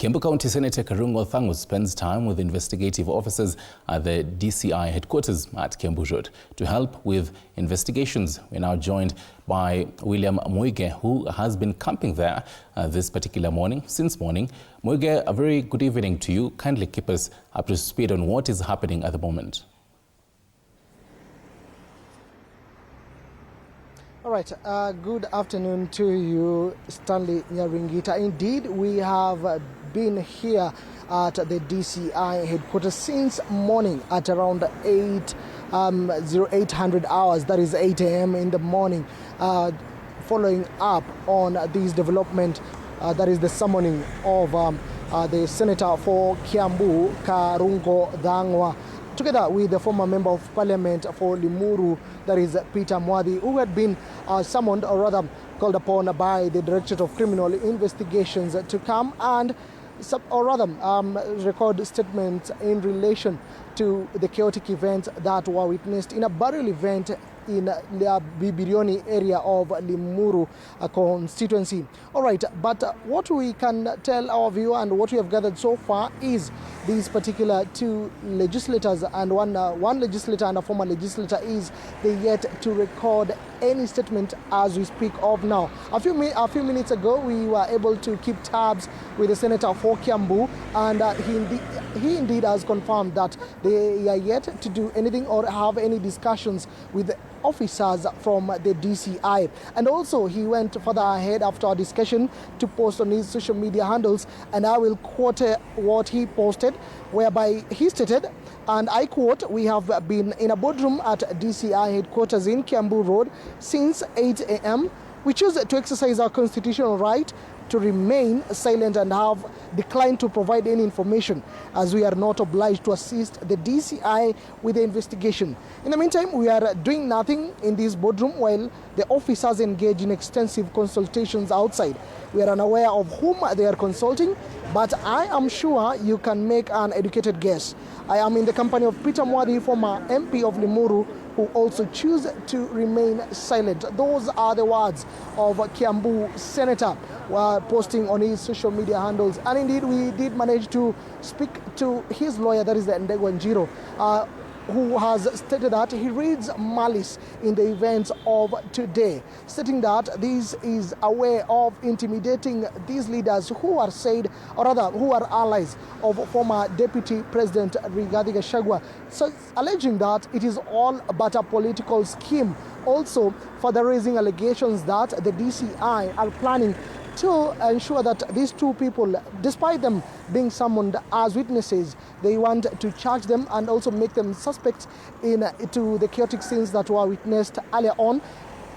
Kiambu County Senator Karungo Wa Thangwa spends time with investigative officers at the DCI headquarters at Kiambu Road to help with investigations. We're now joined by William Muige, who has been camping there this particular morning, since morning. Muige, a very good evening to you. Kindly keep us up to speed on what is happening at the moment. All right, good afternoon to you, Stanley Nyaringita. Indeed, we have been here at the DCI headquarters since morning at around 800 hours, that is 8 a.m. in the morning, following up on this development, that is the summoning of the Senator for Kiambu, Karungo Wa Thangwa, together with the former Member of Parliament for Limuru, that is Peter Mwadi, who had been summoned, or rather called upon by the Directorate of Criminal Investigations to come and record statements in relation to the chaotic events that were witnessed in a burial event in the Bibirioni area of Limuru constituency. All right, but what we can tell our viewer and what we have gathered so far is these particular two legislators and one legislator and a former legislator is they yet to record any statement as we speak of now. A few minutes ago, we were able to keep tabs with the Senator for Kiambu, and he indeed has confirmed that they are yet to do anything or have any discussions with the officers from the DCI. And also he went further ahead after our discussion to post on his social media handles, and I will quote what he posted, whereby he stated, and I quote, "We have been in a boardroom at DCI headquarters in Kiambu Road since 8 a.m. We choose to exercise our constitutional right to remain silent and have declined to provide any information as we are not obliged to assist the DCI with the investigation. In the meantime, we are doing nothing in this boardroom while the officers engage in extensive consultations outside. We are unaware of whom they are consulting, but I am sure you can make an educated guess. I am in the company of Peter Mwadi, former MP of Limuru, who also choose to remain silent." Those are the words of Kiambu Senator posting on his social media handles. And indeed, we did manage to speak to his lawyer, that is the Ndegwa Njiro, who has stated that he reads malice in the events of today, stating that this is a way of intimidating these leaders who are said, or rather who are allies of former Deputy President Rigathi Gachagua, so alleging that it is all but a political scheme. Also, further raising allegations that the DCI are planning to ensure that these two people, despite them being summoned as witnesses, they want to charge them and also make them suspects to the chaotic scenes that were witnessed earlier on,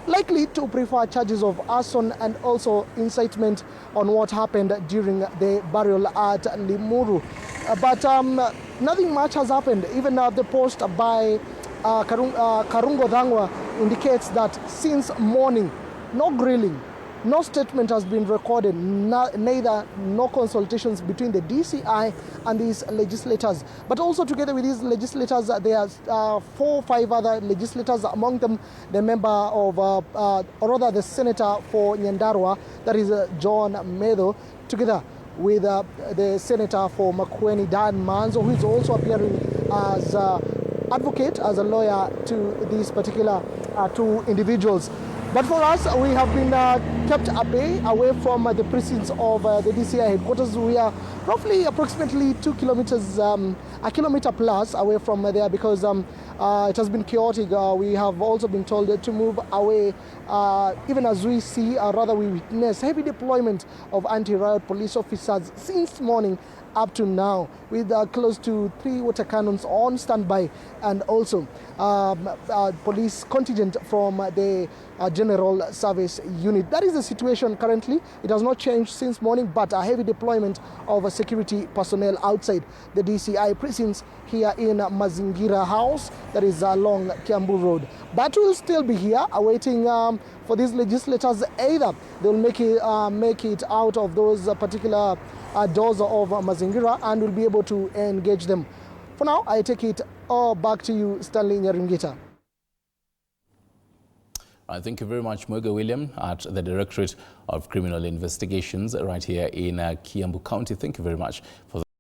likely to prefer charges of arson and also incitement on what happened during the burial at Limuru. But nothing much has happened. Even the post by Karungo Wa Thangwa indicates that since morning, no grilling, no statement has been recorded, neither no consultations between the DCI and these legislators. But also together with these legislators, there are 4 or 5 other legislators, among them the member of, or rather the Senator for Nyandarua, that is John Medo, together with the Senator for Makueni, Dan Manzo, who is also appearing as advocate, as a lawyer to these particular two individuals. But for us, we have been kept away from the precincts of the DCI headquarters. We are roughly approximately 2 kilometers, a kilometer plus away from there, because it has been chaotic. We have also been told to move away, even as we see, rather we witness heavy deployment of anti-riot police officers since morning up to now, with close to 3 water cannons on standby, and also police contingent from the General Service Unit. That is the situation currently. It has not changed since morning, but a heavy deployment of security personnel outside the DCI precincts here in Mazingira House, that is along Kiambu Road. But we'll still be here awaiting for these legislators. Either they'll make it out of those particular doors of Mazingira and will be able to engage them. For now, I take it back to you, Stanley Nyaringita. Thank you very much, Mwege William, at the Directorate of Criminal Investigations right here in Kiambu County. Thank you very much for that.